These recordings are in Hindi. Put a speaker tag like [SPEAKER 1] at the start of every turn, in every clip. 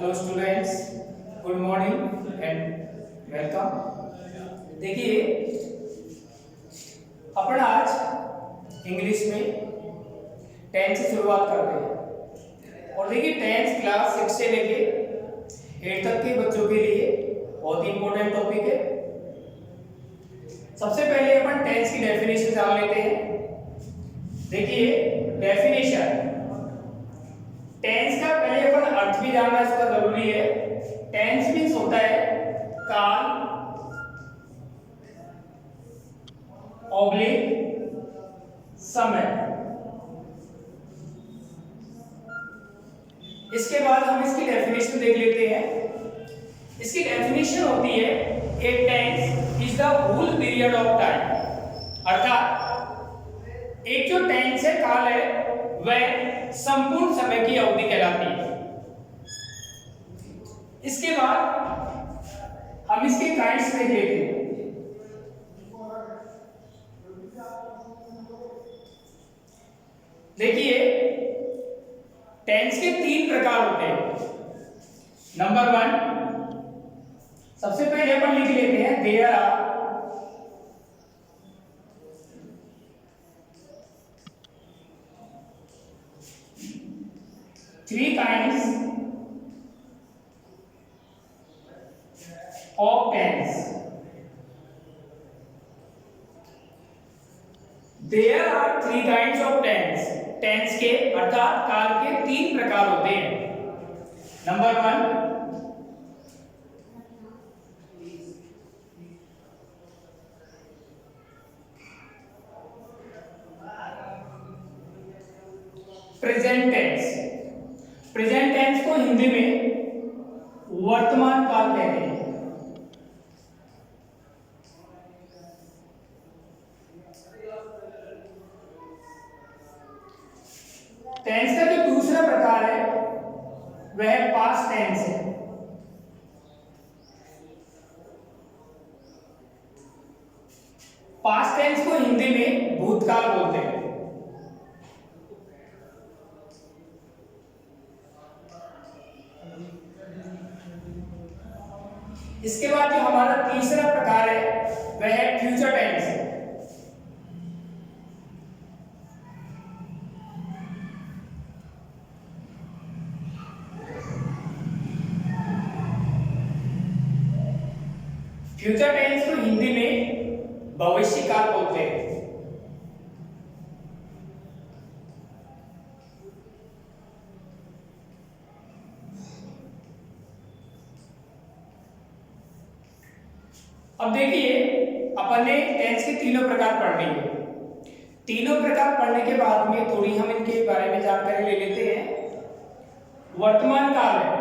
[SPEAKER 1] Hello students, good morning and welcome. देखिए, अपन आज इंग्लिश में 10 से शुरुआत करते हैं। और देखिए 10th क्लास 6 से लेके 8 तक के बच्चों के लिए बहुत ही इंपॉर्टेंट टॉपिक है। सबसे पहले अपन 10th की डेफिनेशन जान लेते हैं। देखिए डेफिनेशन, टेंस का पहले अपन अर्थ भी जानना इसका जरूरी है। टेंस मींस होता है काल, ऑब्लिक समय। इसके बाद हम इसकी डेफिनेशन देख लेते हैं। इसकी डेफिनेशन होती है a tense is the whole period of time. अर्थात एक जो टेंस है, काल है, वह संपूर्ण समय की अवधि कहलाती है। इसके बाद हम इसके काइंड्स देख लेते हैं। देखिए टेंस के 3 प्रकार होते हैं। नंबर 1, सबसे पहले अपन लिख लेते हैं there are three kinds of tense. There are 3 kinds of tense. Tense के अर्थात काल के 3 प्रकार होते हैं। Number 1, present tense. Present tense को हिंदी में वर्तमान काल कहते हैं। टेंस का जो दूसरा प्रकार है वह पास्ट टेंस है। पास्ट टेंस को हिंदी में भूतकाल बोलते हैं। इसके बाद जो हमारा तीसरा प्रकार है वह है फ्यूचर टेंस। फ्यूचर टेंस को हिंदी में भविष्य काल बोलते हैं। अब देखिए अपन ने टेंस के तीनों प्रकार पढ़ लिए। तीनों प्रकार पढ़ने के बाद में थोड़ी हम इनके बारे में जानकारी ले लेते हैं। वर्तमान काल है,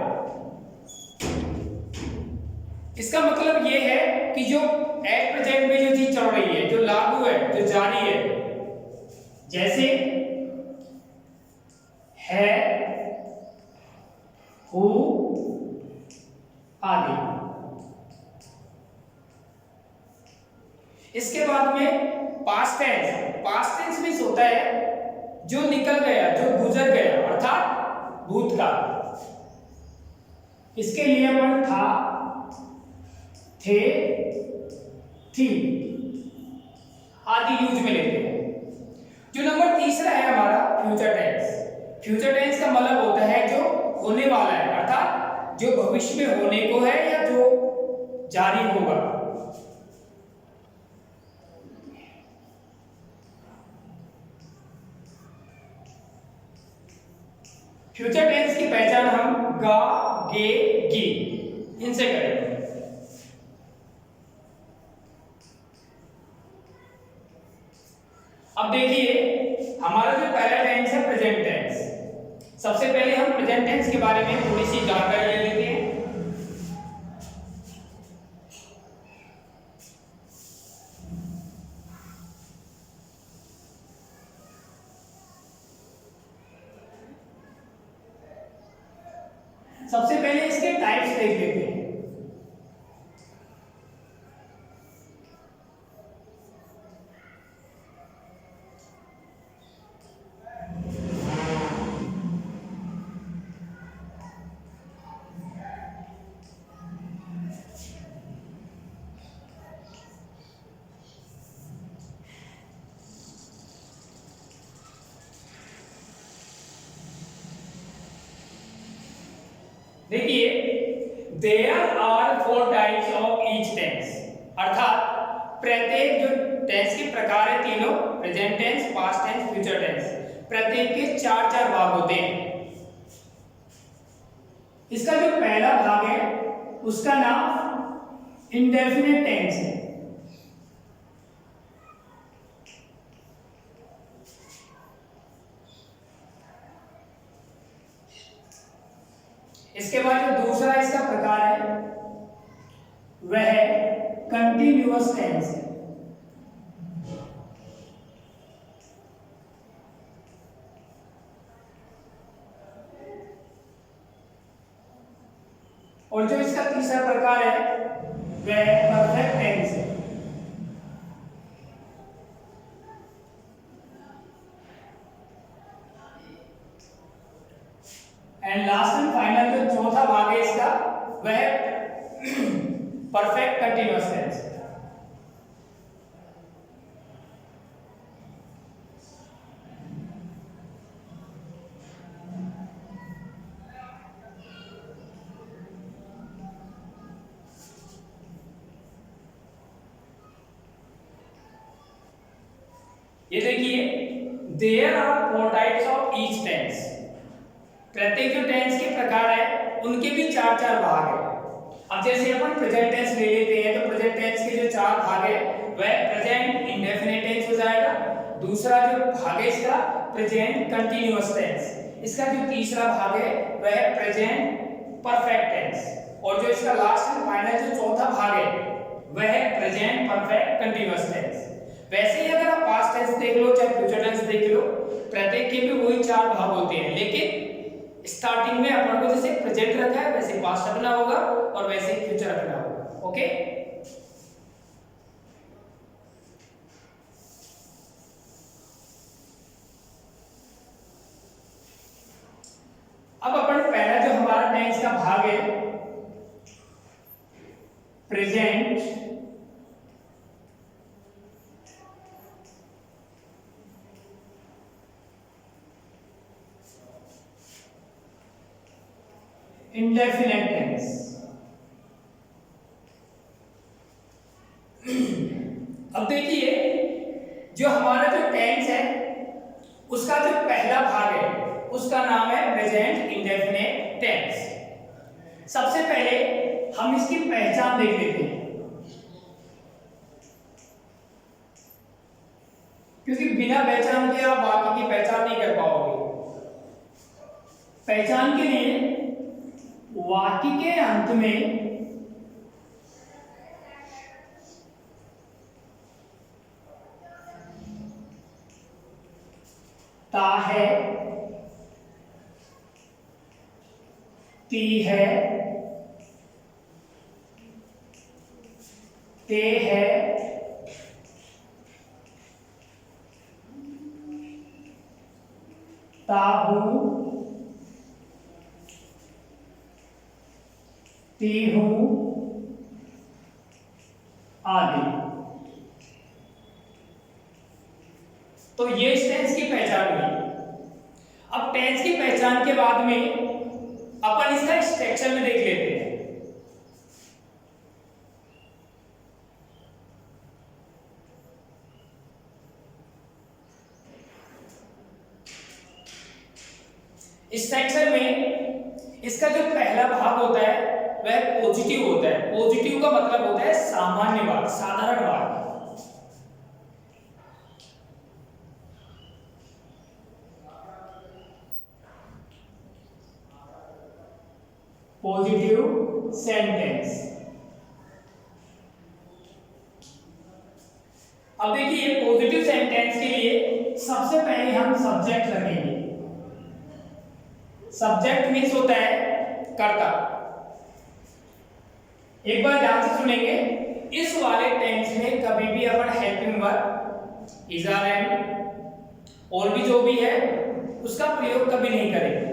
[SPEAKER 1] इसका मतलब यह है कि जो एट प्रेजेंट में जो चीज चल रही है, जो लागू है, जो जारी है, जैसे है, हु आदि। इसके बाद में past tense. Past tense means होता है जो निकल गया, जो गुजर गया, अर्थात भूतकाल। इसके लिए अपन था, थे, थी आदि यूज में लेते हैं। जो नंबर तीसरा है हमारा फ्यूचर टेंस। फ्यूचर टेंस का मतलब होता है जो होने वाला है, अर्थात जो भविष्य में होने को है या जो जारी होगा। फ्यूचर टेंस की पहचान हम गा, गे, गी इनसे करेंगे। अब देखिए हमारा जो पहला टेंस है प्रेजेंट टेंस। सबसे पहले हम प्रेजेंट टेंस के बारे में थोड़ी सी जानकारी ले लेते हैं। सबसे पहले इसके टाइप्स देख लेते हैं। देखिए there are 4 types of each tense, अर्थात प्रत्येक जो टेंस के प्रकार है तीनों, present tense, past tense, future tense, प्रत्येक के चार चार भाग होते हैं। इसका जो पहला भाग है उसका नाम इंडेफिनिट टेंस है। इसके बाद जो दूसरा इसका प्रकार है वह कंटिन्यूअस टेंस है। और जो इसका तीसरा प्रकार है वह परफेक्ट टेंस है। एंड लास्ट एंड फाइनल जो चौथा भाग है इसका वह परफेक्ट कंटिन्यूअस टेंस है। ये देखिए there are 4 types of each tense, प्रत्येक जो टेंस के प्रकार है उनके भी चार चार भाग है। अब जैसे अपन प्रेजेंट टेंस ले लेते हैं तो प्रेजेंट टेंस के जो चार भाग है वह प्रेजेंट इंडेफिनिट टेंस हो जाएगा, दूसरा जो भाग है इसका प्रेजेंट कंटीन्यूअस टेंस, इसका जो तीसरा भाग है वह प्रेजेंट परफेक्ट टेंस, और जो इसका लास्ट एंड फाइनल जो चौथा भाग है वह प्रेजेंट परफेक्ट कंटीन्यूअस टेंस। वैसे ही अगर आप पास्ट टेंस देख लो चाहे फ्यूचर टेंस देख लो, प्रत्येक के भी वही चार भाग होते हैं, लेकिन स्टार्टिंग में अपन को जैसे प्रेजेंट रखा है वैसे पास्ट रखना होगा और वैसे ही फ्यूचर रखना होगा। ओके, अब अपन पहला जो हमारा टेंस का भाग है प्रेजेंट इंडेफिनिट टेंस। अब देखिए जो हमारा जो टेंस है उसका जो पहला भाग है उसका नाम है प्रेजेंट इंडेफिनिट टेंस। सबसे पहले हम इसकी पहचान देख लेते हैं, क्योंकि बिना पहचान के आप वाक्य की पहचान नहीं कर पाओगे। पहचान के लिए वाक्य के अंत में ता है, ती है, ते है, ताहू, ती हूं आदि। तो ये टेंस की पहचान हुई। अब टेंस की पहचान के बाद में अपन इसका स्ट्रक्चर में देख लेते हैं। स्ट्रक्चर में इसका जो पहला भाग होता है वह पॉजिटिव होता है। पॉजिटिव का मतलब होता है सामान्य वाक्य, साधारण वाक्य। Positive sentence. अब देखिए पॉजिटिव सेंटेंस के लिए सबसे पहले हम सब्जेक्ट रखेंगे। सब्जेक्ट मीन्स होता है कर्ता। एक बार ध्यान से सुनेंगे, इस वाले टेंस में कभी भी अपन helping verb, is are am और भी जो भी है उसका प्रयोग कभी नहीं करेंगे।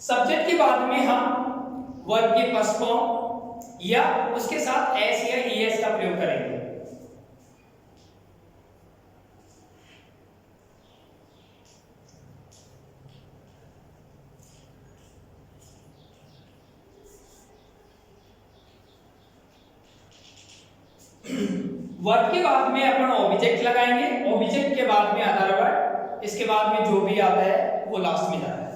[SPEAKER 1] सब्जेक्ट के बाद में हम वर्ब के फर्स्ट फॉर्म या उसके साथ एस या ईएस का प्रयोग करेंगे। वर्ब के बाद में अपन ऑब्जेक्ट लगाएंगे, ऑब्जेक्ट के बाद में अदर वर्ड, इसके बाद में जो भी आता है वो लास्ट में जाता है।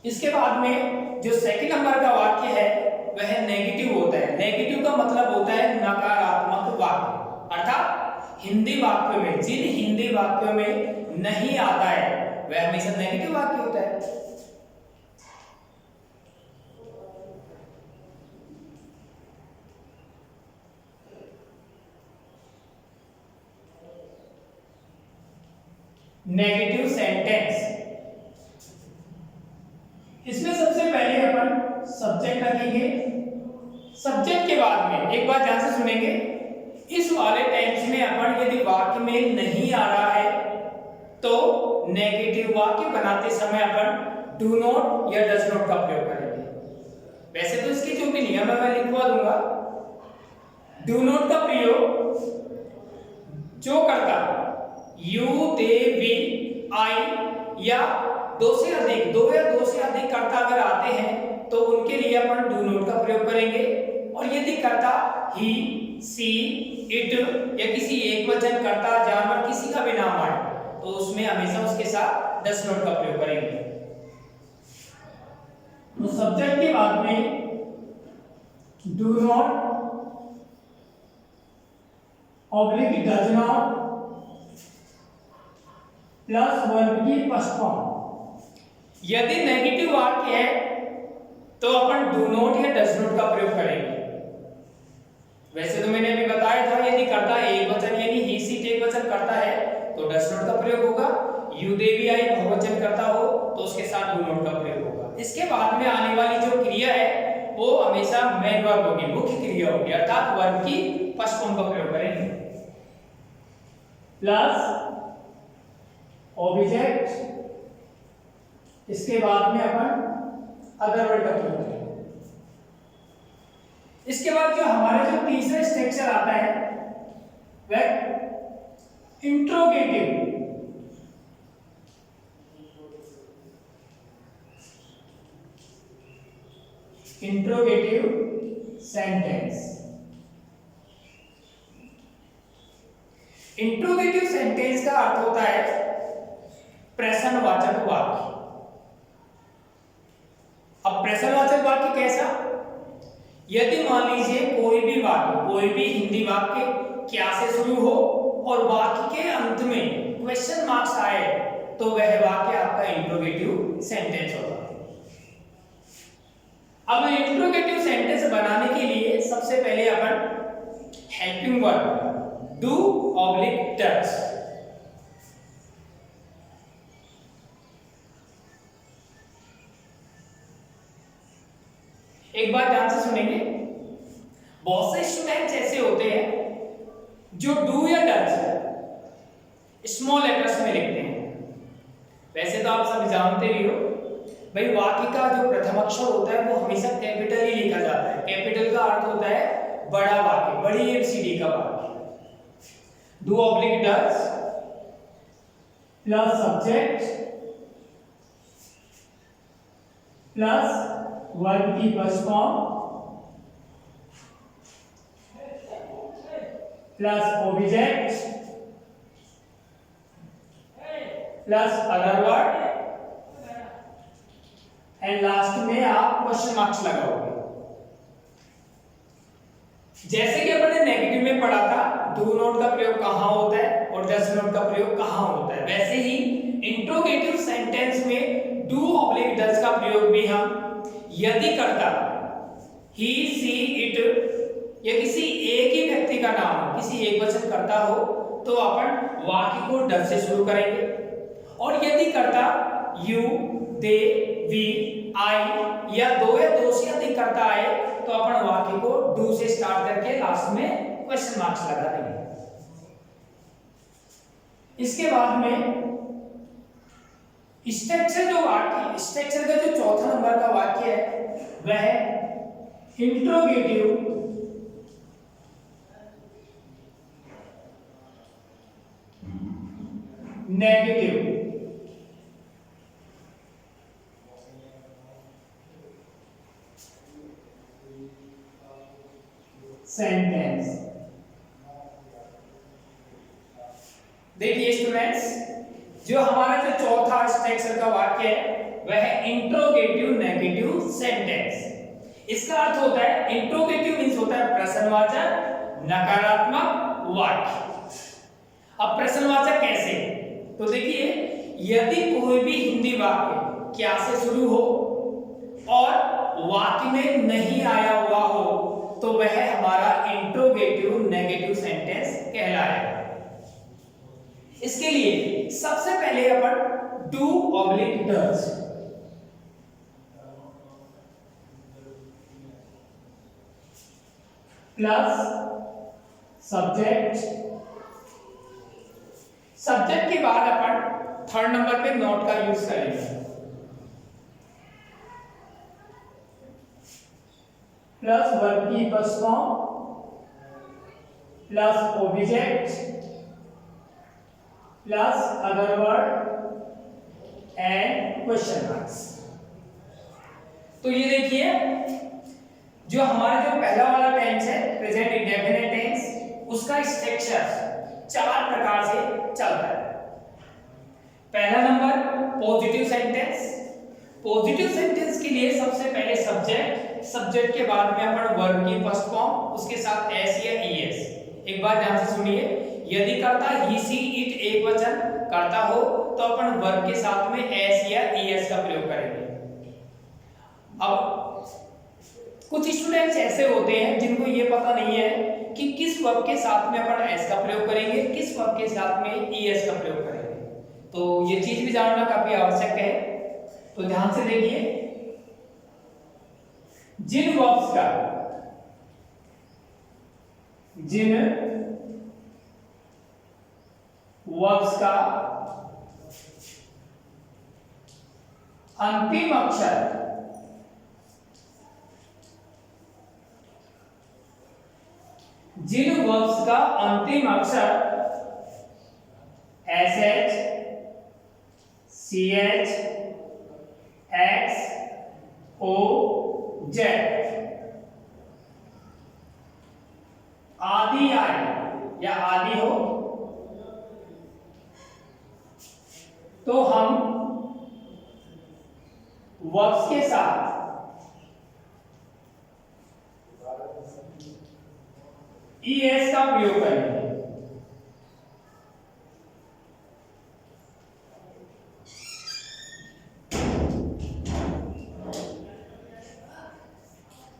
[SPEAKER 1] इसके बाद में जो सेकंड नंबर का वाक्य है वह नेगेटिव होता है। नेगेटिव का मतलब होता है नकारात्मक वाक्य, अर्थात हिंदी वाक्यों में, जिन हिंदी वाक्यों में नहीं आता है वह हमेशा नेगेटिव वाक्य होता है। नेगेटिव सेंटेंस, इसमें सबसे पहले अपन सब्जेक्ट रखेंगे। सब्जेक्ट के बाद में एक बार ध्यान से सुनेंगे, इस वाले टेंस में अपन यदि वाक्य में नहीं आ रहा है तो नेगेटिव वाक्य बनाते समय अपन डू नॉट या डज नॉट का प्रयोग करेंगे। वैसे तो इसके जो भी नियम है मैं लिखवा दूंगा। डू नॉट का प्रयोग जो करता यू, दे, वी, आई या दो से अधिक, दो या दो से अधिक कर्ता अगर आते हैं तो उनके लिए अपन डू नॉट का प्रयोग करेंगे। और यदि कर्ता ही, सी, इट या किसी एक वचन कर्ता, जानवर, किसी का भी नाम आए तो उसमें हमेशा उसके साथ डज नॉट का प्रयोग करेंगे। तो सब्जेक्ट के बाद में do not oblique does not plus verb की फर्स्ट फॉर्म। यदि नेगेटिव वाक्य है तो अपन डू नॉट या डज नॉट का प्रयोग करेंगे। वैसे तो मैंने अभी बताया था यदि कर्ता एक वचन यानी ही, सी एक वचन करता है तो डज नॉट का प्रयोग होगा। यू, दे, वी, आई बहुवचन करता हो तो उसके साथ डू नॉट का प्रयोग होगा। इसके बाद में आने वाली जो क्रिया है वो हमेशा मेन वर्ब होगी, मुख्य क्रिया होगी, अर्थात वर्ब की फर्स्ट फॉर्म का प्रयोग करेंगे। प्लस ऑब्जेक्ट, इसके बाद में अपन अदर वर्ड का प्रयोग करेंगे। इसके बाद जो हमारा जो तीसरा स्ट्रक्चर आता है वह interrogative. Interrogative sentence. Interrogative sentence का अर्थ होता है प्रश्नवाचक वाक्य। अब प्रश्नवाचक वाक्य कैसा? यदि मान लीजिए कोई भी वाक्य, कोई भी हिंदी वाक्य क्या से शुरू हो और वाक्य के अंत में क्वेश्चन मार्क्स आए तो वह वाक्य आपका इंट्रोगेटिव सेंटेंस होगा। अब इंट्रोगेटिव सेंटेंस बनाने के लिए सबसे पहले अपन helping verb do oblique does, एक बार ध्यान से सुनेंगे। बहुत से स्टूडेंट्स ऐसे होते हैं जो डू या डज स्मॉल लेटर्स में लिखते हैं। वैसे तो आप सब जानते ही हो भाई वाक्य का जो प्रथम अक्षर होता है वो हमेशा कैपिटल ही लिखा जाता है। कैपिटल का अर्थ होता है बड़ा वाक्य, बड़ी एबीसीडी का वाक्य। Do oblique does plus subject plus verb की first form plus object plus other word and last में आप क्वेश्चन मार्क्स लगाओगे। जैसे कि अपन ने नेगेटिव में पढ़ा था डू नॉट का प्रयोग कहां होता है और डज नॉट का प्रयोग कहां होता है, वैसे ही इंट्रोगेटिव सेंटेंस में डू ऑब्लिक डज का प्रयोग भी हम यदि करता ही, सी, इट या किसी एक ही व्यक्ति का नाम हो, किसी एक वचन करता हो तो अपन वाक्य को डज से शुरू करेंगे। और यदि करता यू, दे, वी, आई या दो से अधिक करता आए तो अपन वाक्य को डू से स्टार्ट करके लास्ट में क्वेश्चन मार्क्स लगा देंगे। इसके बाद में स्ट्रक्चर, जो वाक्य स्ट्रक्चर का जो चौथा नंबर का वाक्य है वह इंट्रोगेटिव नेगेटिव। सेंटेंस। देखिए स्टूडेंट्स, जो हमारा जो चौथा स्ट्रक्चर का वाक्य है वह है इंट्रोगेटिव नेगेटिव सेंटेंस। इसका अर्थ होता है, इंट्रोगेटिव मींस होता है प्रश्नवाचक नकारात्मक वाक्य। अब प्रश्नवाचक कैसे? तो देखिए, यदि कोई भी हिंदी वाक्य क्या से शुरू हो और वाक्य में नहीं आया हुआ हो तो वह हमारा इंट्रोगेटिव नेगेटिव सेंटेंस कहलाएगा। इसके लिए सबसे पहले अपन do oblique does, plus subject, subject के बाद अपन थर्ड नंबर पे नॉट का यूज करेंगे, प्लस वर्ब की first form, plus object, plus other word and question marks. तो ये देखिए, जो हमारा जो पहला वाला टेंस है प्रेजेंट इंडेफिनिट टेंस, उसका स्ट्रक्चर 4 प्रकार से चलता है। पहला number positive sentence. Positive sentence के लिए सबसे पहले सब्जेक्ट, सब्जेक्ट के बाद में अपन वर्ब की फर्स्ट फॉर्म, उसके साथ एस या ईएस। एक बार ध्यान से सुनिए, यदि करता ही सी इट एक वचन करता हो तो अपन वर्ब के साथ में एस या ईएस का प्रयोग करेंगे। अब कुछ स्टूडेंट्स ऐसे होते हैं जिनको ये पता नहीं है कि किस वर्ब के साथ में अपन एस का प्रयोग करेंगे, किस वर्ब के साथ में ईएस का प्रयोग करेंगे। तो ये चीज भी जानना काफी आवश्यक है। तो ध्यान से देखिए, जिन वर्ब्स का अंतिम अक्षर S H, C H, X, O, Z आदि आए या आदि हो तो हम वर्ब्स के साथ ईएस का प्रयोग करेंगे।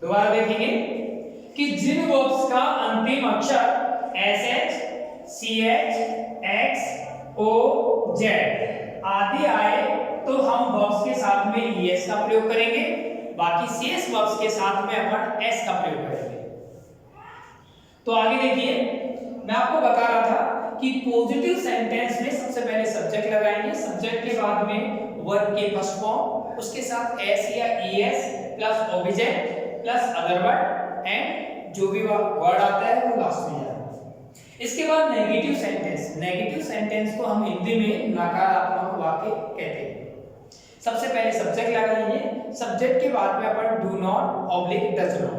[SPEAKER 1] दोबारा देखेंगे कि जिन वर्ब्स का अंतिम अक्षर S H, C H, X, O, Z आदि आए तो हम वर्ब्स के साथ में ईएस का प्रयोग करेंगे, बाकी शेष वर्ब्स के साथ में अपन एस का प्रयोग करेंगे। तो आगे देखिए, मैं आपको बता रहा था कि पॉजिटिव सेंटेंस में सबसे पहले सब्जेक्ट लगाएंगे, सब्जेक्ट के बाद में वर्ब के फर्स्ट फॉर्म, उसके साथ एस या ES plus object plus other word and जो भी वर्ड आता है वो लास्ट में जाता है। इसके बाद नेगेटिव सेंटेंस। नेगेटिव सेंटेंस को हम हिंदी में नकारात्मक वाक्य कहते हैं। सबसे पहले सब्जेक्ट लगाएंगे, सब्जेक्ट के बाद में अपन do not oblique does not.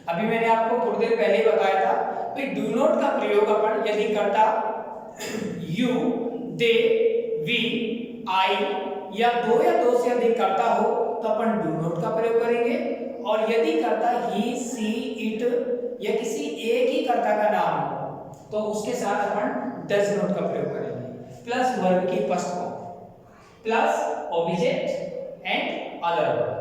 [SPEAKER 1] अभी मैंने आपको थोड़ी देर पहले बताया था कि डू नॉट का प्रयोग अपन यदि करता यू, दे, वी, आई या दो से अधिक करता हो तो अपन डू नॉट का प्रयोग करेंगे, और यदि करता ही, सी, इट या किसी एक ही कर्ता का नाम हो तो उसके साथ अपन डज नॉट का प्रयोग करेंगे, प्लस वर्ब की first form plus object and other word.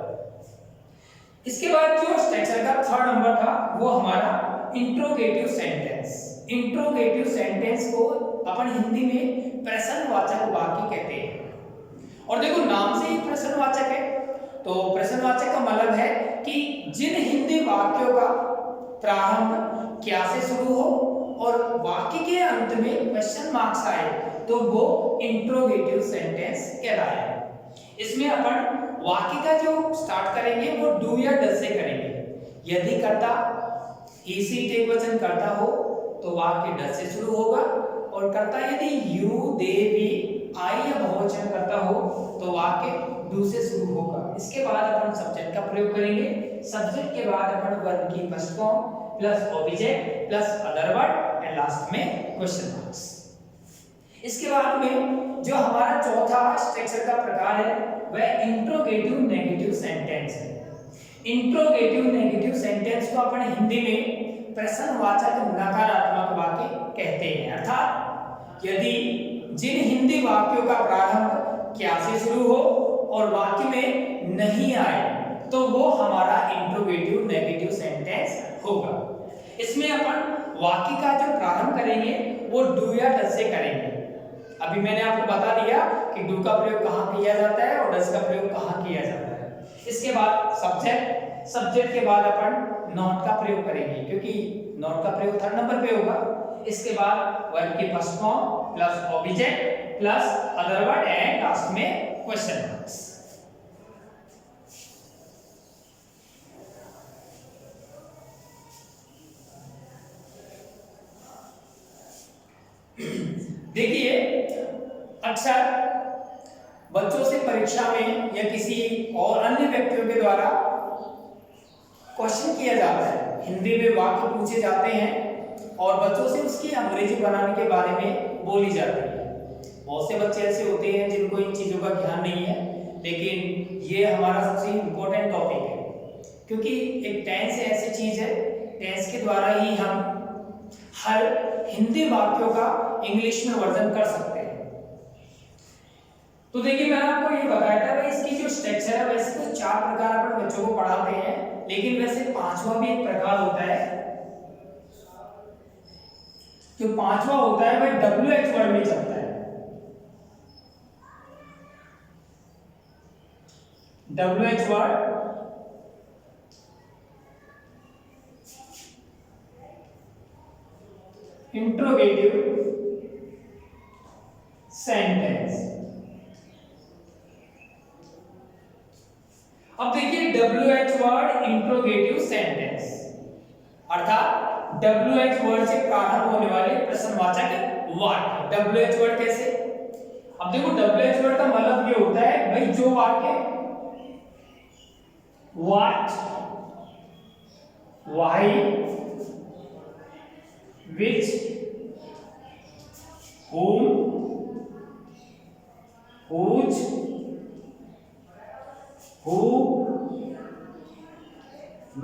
[SPEAKER 1] इसके बाद जो स्ट्रक्चर का थर्ड नंबर था वो हमारा इंट्रोगेटिव सेंटेंस। इंट्रोगेटिव सेंटेंस को अपन हिंदी में प्रश्नवाचक वाक्य कहते हैं। और देखो, नाम से ही प्रश्नवाचक है, तो प्रश्नवाचक का मतलब है कि जिन हिंदी वाक्यों का प्रारंभ क्या से शुरू हो और वाक्य के अंत में क्वेश्चन मार्क्स आए तो वो इंट्रोगेटिव सेंटेंस कहलाएगा। इसमें अपन वाक्य का जो स्टार्ट करेंगे वो डू या डज से करेंगे। यदि कर्ता इसी एक वचन करता हो तो वाक्य डज से शुरू होगा, और कर्ता यदि यू, दे, वी, आई या बहुवचन करता हो तो वाक्य डू से शुरू होगा। इसके बाद अपन सब्जेक्ट का प्रयोग करेंगे, सब्जेक्ट के बाद अपन वर्ब की first form plus object plus other word and last में क्वेश्चन मार्क्स। इसके बाद में जो हमारा चौथा स्ट्रक्चर का प्रकार है वह इंट्रोगेटिव नेगेटिव सेंटेंस है। इंट्रोगेटिव नेगेटिव सेंटेंस को अपन हिंदी में प्रश्नवाचक नकारात्मक वाक्य कहते हैं। अर्थात यदि जिन हिंदी वाक्यों का प्रारंभ क्या से शुरू हो और वाक्य में नहीं आए तो वो हमारा इंट्रोगेटिव नेगेटिव सेंटेंस होगा। इसमें अपन वाक्य का जो प्रारंभ करेंगे वो डू या डज से करेंगे। अभी मैंने आपको बता दिया कि डू का प्रयोग कहाँ किया जाता है और डज का प्रयोग कहाँ किया जाता है। इसके बाद सब्जेक्ट, सब्जेक्ट के बाद अपन नॉट का प्रयोग करेंगे क्योंकि नॉट का प्रयोग थर्ड नंबर पे होगा। इसके बाद वर्ब की first form plus object plus other word and last में क्वेश्चन मार्क्स। देखिए अक्सर बच्चों से परीक्षा में या किसी और अन्य व्यक्तियों के द्वारा क्वेश्चन किया जाता है, हिंदी में वाक्य पूछे जाते हैं और बच्चों से उसकी अंग्रेजी बनाने के बारे में बोली जाती है। बहुत से बच्चे ऐसे होते हैं जिनको इन चीजों का ध्यान नहीं है, लेकिन ये हमारा सबसे इम्पोर्टेंट टॉपिक है क्योंकि एक टेंस ऐसी चीज है, टेंस के द्वारा ही हम हर हिंदी वाक्यों का इंग्लिश में वर्जन कर सकते हैं। तो देखिए मैंने आपको ये बताया था भाई इसकी जो स्ट्रक्चर है वैसे तो 4 प्रकार अपन बच्चों को पढ़ाते हैं, लेकिन वैसे 5वां भी एक प्रकार होता है। जो 5वां होता है वह WH वर्ड में चलता है। WH word interrogative sentence. अब देखिए WH वर्ड इंट्रोगेटिव सेंटेंस अर्थात WH वर्ड से प्रारंभ होने वाले प्रश्नवाचक वाक्य। WH वर्ड कैसे? अब देखो WH वर्ड का मतलब ये होता है भाई जो वाक्य what, why, which, whom, whose, who,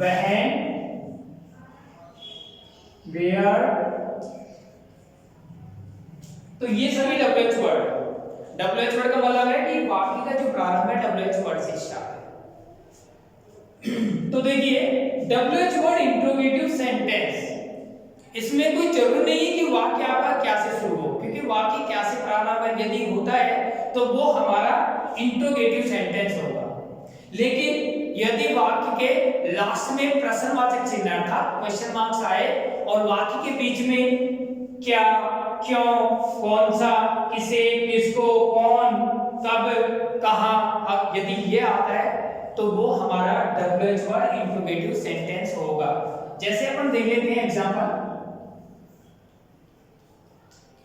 [SPEAKER 1] when, where, तो ये सभी WH वर्ड। WH वर्ड का मतलब है कि वाक्य का जो प्रारंभ है WH वर्ड से स्टार्ट है। तो देखिए WH वर्ड इंट्रोगेटिव सेंटेंस, इसमें कोई जरूरी नहीं है कि वाक्य आपका क्या से शुरू हो, क्योंकि वाक्य क्या से प्रारंभ यदि होता है तो वो हमारा इंट्रोगेटिव सेंटेंस होगा। लेकिन यदि वाक्य के लास्ट में प्रश्नवाचक चिन्ह अर्थात क्वेश्चन मार्क्स आए और वाक्य के बीच में क्या, क्यों, कौन सा, किसे, किसको, कौन, कब, कहां, यदि ये आता है तो वो हमारा WH वर्ड इंट्रोगेटिव सेंटेंस होगा। जैसे अपन देख लेते हैं एग्जांपल,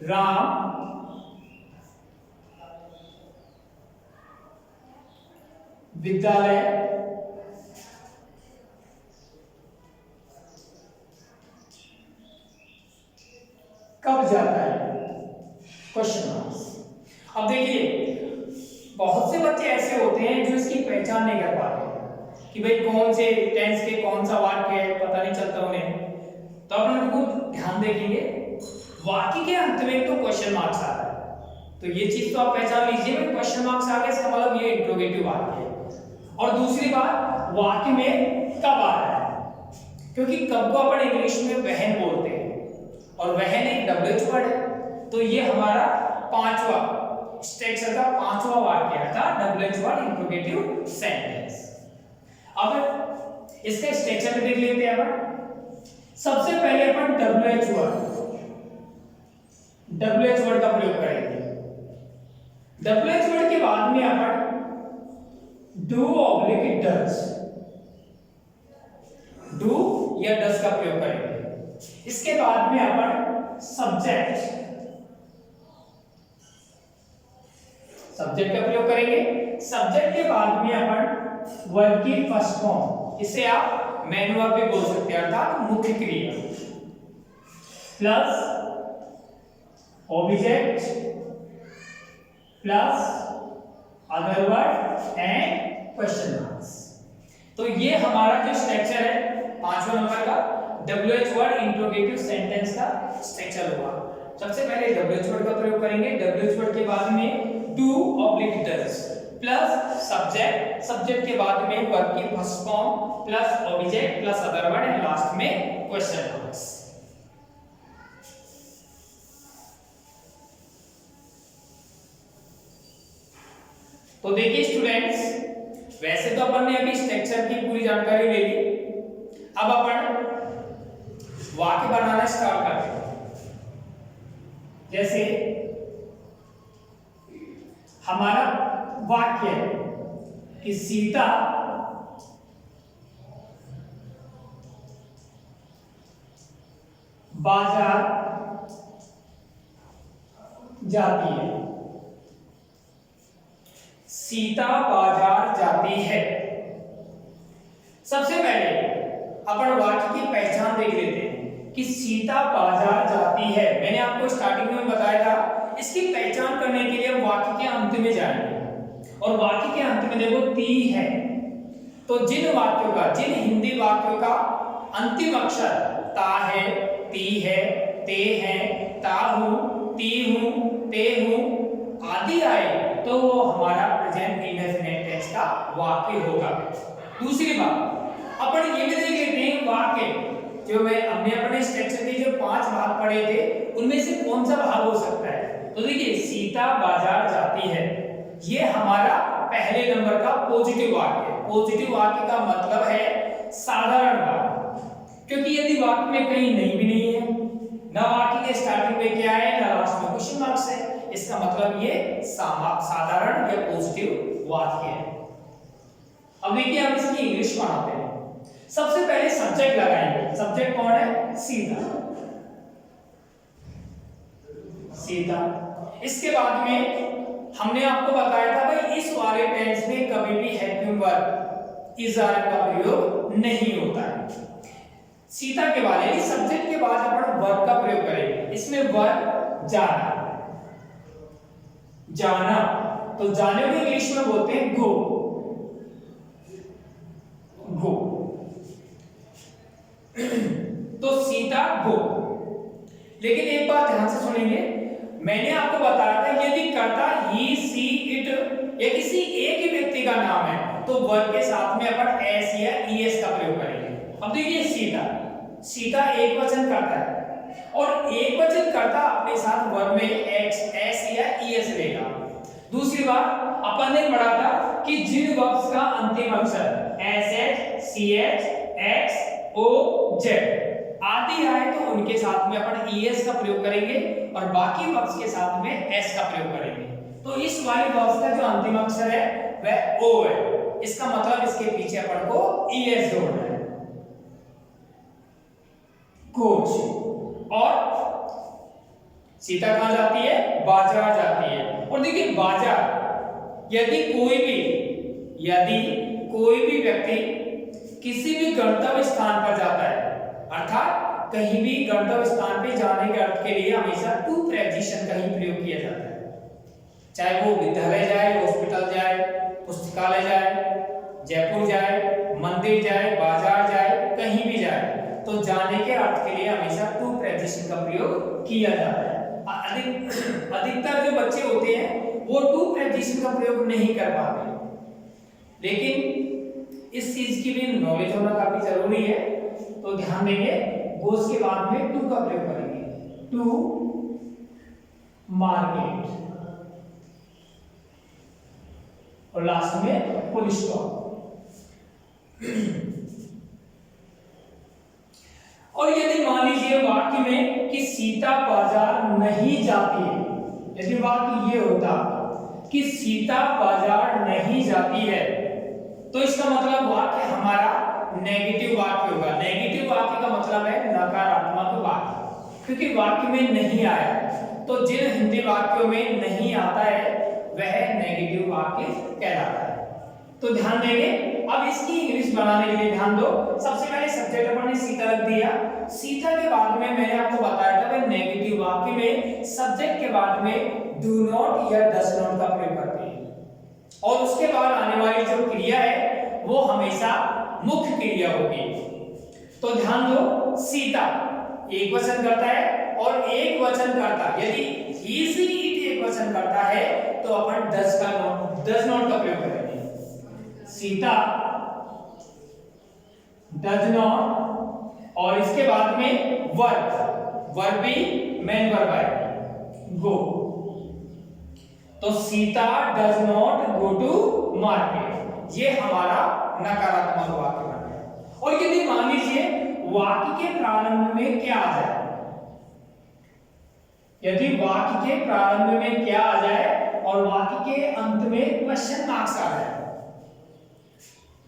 [SPEAKER 1] राम विद्यालय कब जाता है? Question marks. अब देखिए बहुत से बच्चे ऐसे होते हैं जो इसकी पहचान नहीं कर पाते कि भाई कौन से टेंस के कौन सा वाक्य है, पता नहीं चलता उन्हें। तो अपन उनको ध्यान देखेंगे, वाक्य के अंत में तो क्वेश्चन मार्क्स आता है, तो ये चीज तो आप पहचान लीजिए भाई क्वेश्चन मार्क्स आ गया इसका मतलब ये इंट्रोगेटिव वाक्य है। और दूसरी बात, वाक्य में कब आ रहा है, क्योंकि कब को अपन इंग्लिश में वहन बोलते हैं और वहन एक WH वर्ड है, तो ये हमारा 5वां स्ट्रक्चर का 5वां वाक्य था WH वर्ड इंट्रोगेटिव सेंटेंस। अब इसका स्ट्रक्चर देख लेते हैं अपन। सबसे पहले अपन WH वर्ड का प्रयोग करेंगे। WH वर्ड के बाद में अपन डू ऑब्लिक डज, डू या डज का प्रयोग करेंगे। इसके बाद में अपन सब्जेक्ट का प्रयोग करेंगे। सब्जेक्ट के बाद में अपन वर्ब की फर्स्ट फॉर्म इसे आप मेन वर्ब भी बोल सकते हैं, अर्थात मुख्य क्रिया plus object plus other word and question marks. तो ये हमारा जो स्ट्रक्चर है 5वां नंबर का WH वर्ड इंट्रोगेटिव सेंटेंस का स्ट्रक्चर हुआ। सबसे पहले WH वर्ड का प्रयोग करेंगे। WH वर्ड के बाद में do oblique does plus subject, subject के बाद में वर्ब की first form plus object plus other word and last में क्वेश्चन मार्क्स। तो देखिए स्टूडेंट्स, वैसे तो अपन ने अभी स्ट्रक्चर की पूरी जानकारी ले ली, अब अपन वाक्य बनाना स्टार्ट करते हैं। जैसे हमारा वाक्य है कि सीता बाजार जाती है। सीता बाजार जाती है। सबसे पहले अपन वाक्य की पहचान देख लेते हैं कि सीता बाजार जाती है। मैंने आपको स्टार्टिंग में बताया था, इसकी पहचान करने के लिए वाक्य के अंत में जाएंगे और वाक्य के अंत में देखो ती है। तो जिन वाक्यों का, जिन हिंदी वाक्यों का अंतिम अक्षर ता है, ती है, ते है, ता हूं, ती हूं, ते हूं आदि आए तो वो हमारा प्रेजेंट इंडेफिनिट टेंस का वाक्य होगा। दूसरी बात अपन ये भी देख लेते हैं वाक्य जो हमने अपने स्ट्रक्चर के जो 5 भाग पढ़े थे उनमें से कौन सा भाग हो सकता है। तो देखिए सीता बाजार जाती है, ये हमारा पहले नंबर का पॉजिटिव वाक्य है। पॉजिटिव वाक्य का मतलब है साधारण वाक्य, क्योंकि यदि वाक्य में कहीं नहीं भी नहीं है, ना वाक्य के स्टार्टिंग में क्या है ना लास्ट में क्वेश्चन मार्क्स है, इसका मतलब ये साधारण या पॉजिटिव वाक्य है। अब देखिए हम इसकी इंग्लिश बनाते हैं। सबसे पहले सब्जेक्ट लगाएंगे। सब्जेक्ट कौन है? सीता। सीता। इसके बाद में हमने आपको बताया था भाई इस वाले टेंस में कभी भी हेल्पिंग वर्ब इज आर का प्रयोग नहीं होता है। सीता के बाद यानी सब्जेक्ट के बाद अपन वर्ब का प्रयोग करेंगे। इसमें वर्ब जाना, जाना, तो जाने को इंग्लिश में बोलते हैं गो, गो। तो सीता गो। लेकिन एक बात ध्यान से सुनेंगे, मैंने आपको बताया था यदि कर्ता ही, सी, इट या किसी एक ही व्यक्ति का नाम है तो वर्ब के साथ में अपन एस या ईएस का प्रयोग करेंगे। अब देखिए सीता, सीता एक वचन करता है और एक वचन करता अपने साथ वर्ब में एक्स, एस या ईएस लेगा। दूसरी बात अपन ने पढ़ा था कि जिन वर्ब्स का अंतिम अक्षर S H, C H, X, O, Z आदि आए तो उनके साथ में अपन ईएस का प्रयोग करेंगे और बाकी वर्ब्स के साथ में एस का प्रयोग करेंगे। तो इस वाले वर्ब्स का जो अंतिम अक्षर है वह ओ है, इसका मतलब इसके पीछे अपन को ईएस जोड़ना है। कोच। और सीता कहां जाती है? बाजार जाती है। और देखिए बाजार, यदि कोई भी व्यक्ति किसी भी गंतव्य स्थान पर जाता है, अर्थात कहीं भी गंतव्य स्थान पे जाने के अर्थ के लिए हमेशा टू प्रेपोजिशन का ही प्रयोग किया जाता है। चाहे वो विद्यालय जाए, हॉस्पिटल जाए, पुस्तकालय जाए, जयपुर जाए, मंदिर जाए, बाजार जाए, कहीं भी जाए तो जाने के अर्थ के लिए हमेशा टू प्रेपोजिशन का प्रयोग किया जाता है। अधिकतर जो बच्चे होते हैं वो टू प्रेपोजिशन का प्रयोग नहीं कर पाते, लेकिन इस चीज की भी नॉलेज होना काफी जरूरी है। तो ध्यान देंगे, गोस के बाद में टू का प्रयोग करेंगे। टू मार्केट और लास्ट में फुल स्टॉप। और यदि मान लीजिए वाक्य में कि सीता बाजार नहीं जाती है, यदि वाक्य ये होता कि सीता बाजार नहीं जाती है तो इसका मतलब वाक्य हमारा नेगेटिव वाक्य होगा। नेगेटिव वाक्य का मतलब है नकारात्मक वाक्य, क्योंकि वाक्य में नहीं आया। तो जिन हिंदी वाक्यों में नहीं आता है वह नेगेटिव वाक्य कहलाता है। तो ध्यान देंगे अब इसकी इंग्लिश बनाने के लिए ध्यान दो। सबसे पहले सब्जेक्ट अपन ने सीता रख दिया। सीता के बाद में मैंने आपको बताया था भाई नेगेटिव वाक्य में सब्जेक्ट के बाद में डू नॉट या डज नॉट का प्रयोग करते हैं और उसके बाद आने वाली जो क्रिया है वो हमेशा मुख्य क्रिया होगी। तो ध्यान दो, सीता एक वचन करता है और एक वचन करता, यदि ही से इट एक वचन करता है तो अपन डज नॉट का प्रयोग करेंगे। सीता डज नॉट और इसके बाद में वर्ब भी मेन वर्ब है गो। तो Sita does not go to market, ये हमारा नकारात्मक वाक्य बन गया। और यदि मान लीजिए वाक्य के प्रारंभ में क्या आ जाए, यदि वाक्य के प्रारंभ में क्या आ जाए और वाक्य के अंत में क्वेश्चन मार्क्स आ जाए,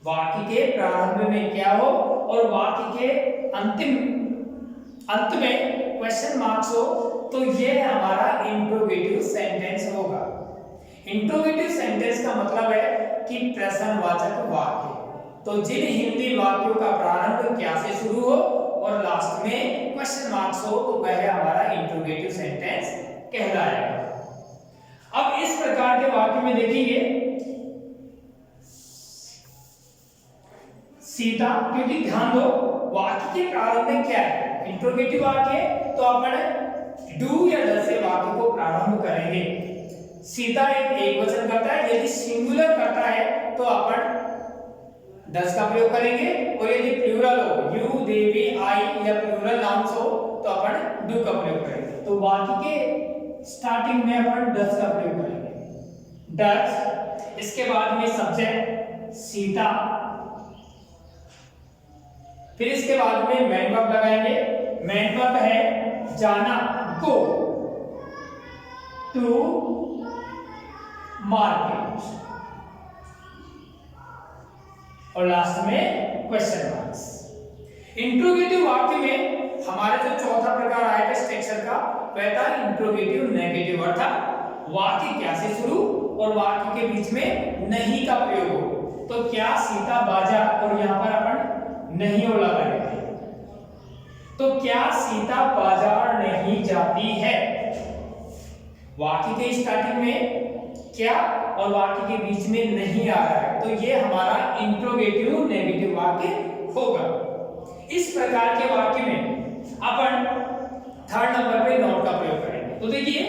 [SPEAKER 1] वाक्य के प्रारंभ में क्या हो और वाक्य के अंत में क्वेश्चन मार्क्स हो, तो ये हमारा इंट्रोगेटिव सेंटेंस होगा। इंट्रोगेटिव सेंटेंस का मतलब है कि प्रश्नवाचक वाक्य। तो जिन हिंदी वाक्यों का प्रारंभ क्या से शुरू हो और लास्ट में क्वेश्चन मार्क्स हो तो वह हमारा इंट्रोगेटिव सेंटेंस कहलाएगा। अब इस प्रकार के वाक्य में देखेंगे सीता, क्योंकि ध्यान दो वाक्य के प्रारंभ में क्या है, इंट्रोगेटिव वाक्य, तो अपन डू या डज से वाक्य को प्रारंभ करेंगे। सीता एक वचन करता है, यदि सिंगुलर करता है तो अपन डज का प्रयोग करेंगे और यदि प्लूरल हो यू दे वी आई या प्लूरल नाउन्स हो तो अपन डू का प्रयोग करेंगे। तो वाक्य के स्टार्टिंग में अपन डज का प्रयोग करेंगे, डज। इसके बाद में सब्जेक्ट सीता, फिर इसके बाद में मेन वर्ब लगाएंगे। मेन वर्ब है जाना गो टू मार्केट और लास्ट में क्वेश्चन मार्क्स। इंट्रोगेटिव वाक्य में हमारा जो चौथा प्रकार आया था स्ट्रक्चर का वह था इंट्रोगेटिव नेगेटिव, अर्थात वाक्य क्या से शुरू और वाक्य के बीच में नहीं का प्रयोग हो। तो क्या सीता बाजार, और यहां पर अपन नहीं हो लगाएंगे, तो क्या सीता बाजार नहीं जाती है। वाक्य के स्टार्टिंग में क्या और वाक्य के बीच में नहीं आ रहा है, तो ये हमारा इंट्रोगेटिव नेगेटिव वाक्य होगा। इस प्रकार के वाक्य में अपन थर्ड नंबर पे नॉट का प्रयोग करेंगे। तो देखिए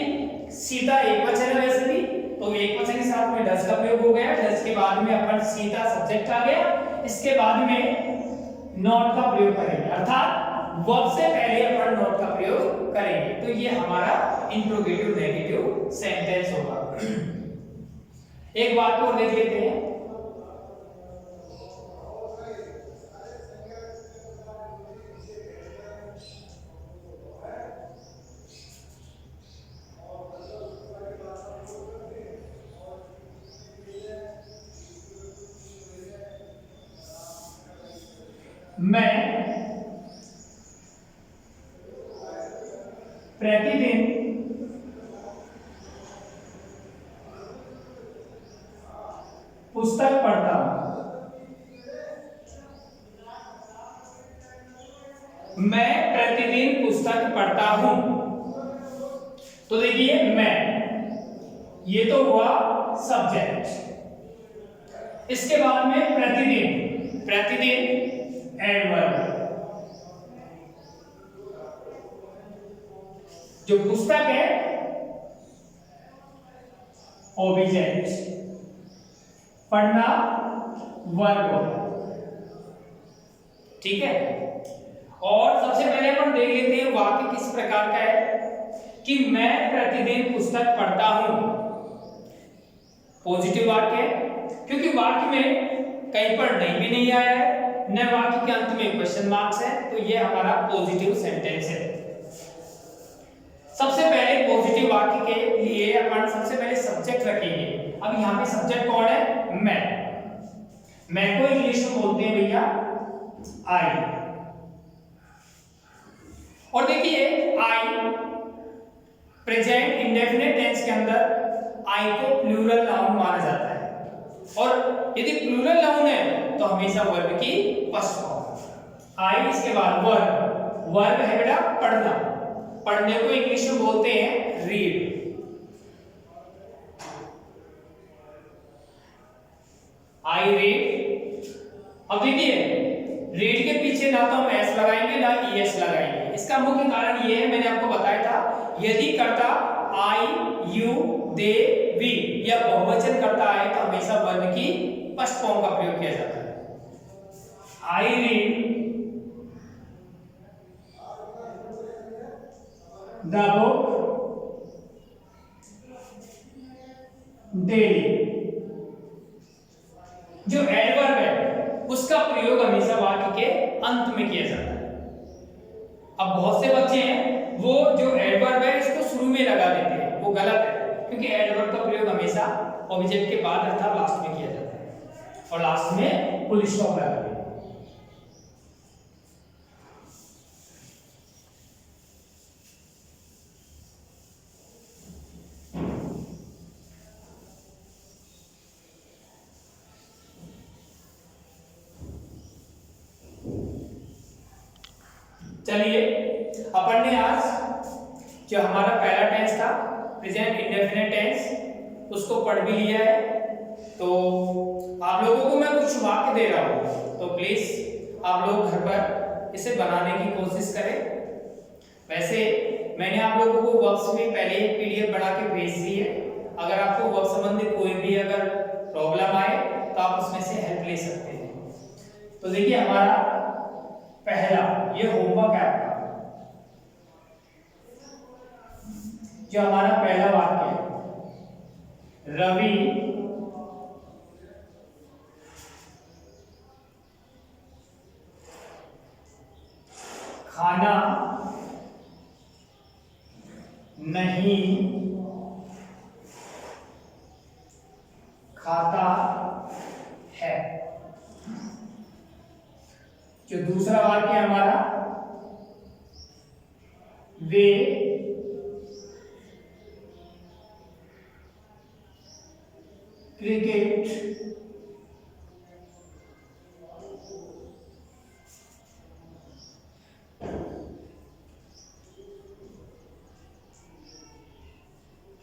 [SPEAKER 1] सीता एक वचन है, वैसे भी तो एक वचन के साथ में डज का प्रयोग हो गया। डज के बाद में अपन सीता सब्जेक्ट आ गया, इसके बाद में नॉट का प्रयोग करेंगे, अर्थात वर्ब से पहले अपन नॉट का प्रयोग करेंगे। तो ये हमारा इंट्रोगेटिव नेगेटिव सेंटेंस होगा। एक बात और देख लेते हैं। मैं प्रतिदिन पुस्तक पढ़ता हूं। मैं प्रतिदिन पुस्तक पढ़ता हूं। तो देखिए मैं, ये तो हुआ सब्जेक्ट। इसके बाद में प्रतिदिन, प्रतिदिन एडवर्ब, जो पुस्तक है ऑब्जेक्ट, पढ़ना वर्ब, ठीक है। और सबसे पहले अपन देख लेते हैं वाक्य किस प्रकार का है कि मैं प्रतिदिन पुस्तक पढ़ता हूं। पॉजिटिव वाक्य है, क्योंकि वाक्य में कहीं पर नहीं आया है, न वाक्य के अंत में क्वेश्चन मार्क्स है, तो ये हमारा पॉजिटिव सेंटेंस है। सबसे पहले पॉजिटिव वाक्य के लिए अपन सबसे पहले सब्जेक्ट रखेंगे। अब यहाँ पे सब्जेक्ट कौन है, मैं को इंग्लिश में बोलते हैं भैया आई। और देखिए आई प्रेजेंट इंडेफिनिट टेंस के अंदर आई को प्लूरल नाउन माना जाता है, और यदि प्लूरल नाउन है तो हमेशा वर्ब की फर्स्ट फॉर्म। आई इसके बाद वर्ब, वर्ब है बेटा पढ़ना, पढ़ने को इंग्लिश में बोलते हैं रीड। I read. अब देखिए रीड के पीछे ना तो हम एस लगाएंगे ना ईएस लगाएंगे। इसका मुख्य कारण ये है, मैंने आपको बताया था, यदि कर्ता आई यू दे वी या बहुवचन करता है तो हमेशा वर्ब की फर्स्ट फॉर्म का प्रयोग किया जाता है। I read the book daily. जो एडवर्ब है उसका प्रयोग हमेशा वाक्य के अंत में किया जाता है। अब बहुत से बच्चे हैं वो जो एडवर्ब है इसको शुरू में लगा देते हैं, वो गलत है, क्योंकि एडवर्ब का प्रयोग हमेशा ऑब्जेक्ट के बाद अर्थात लास्ट में किया जाता है और लास्ट में फुल स्टॉप लगा देते हैं। चलिए अपन ने आज जो हमारा पहला टेंस था प्रेजेंट इंडेफिनिट टेंस उसको पढ़ भी लिया है। तो आप लोगों को मैं कुछ वाक्य दे रहा हूँ, तो प्लीज आप लोग घर पर इसे बनाने की कोशिश करें। वैसे मैंने आप लोगों को वर्ब्स में पहले ही पीडीएफ बना के भेज दी है, अगर आपको वर्ब संबंधी कोई भी अगर प्रॉब्लम आए तो आप उसमें से हेल्प ले सकते हैं। तो देखिए हमारा पहला ये होमवर्क है आपका, जो हमारा पहला वाक्य है, रवि खाना नहीं खाता है। जो दूसरा वाक्य है हमारा, वे क्रिकेट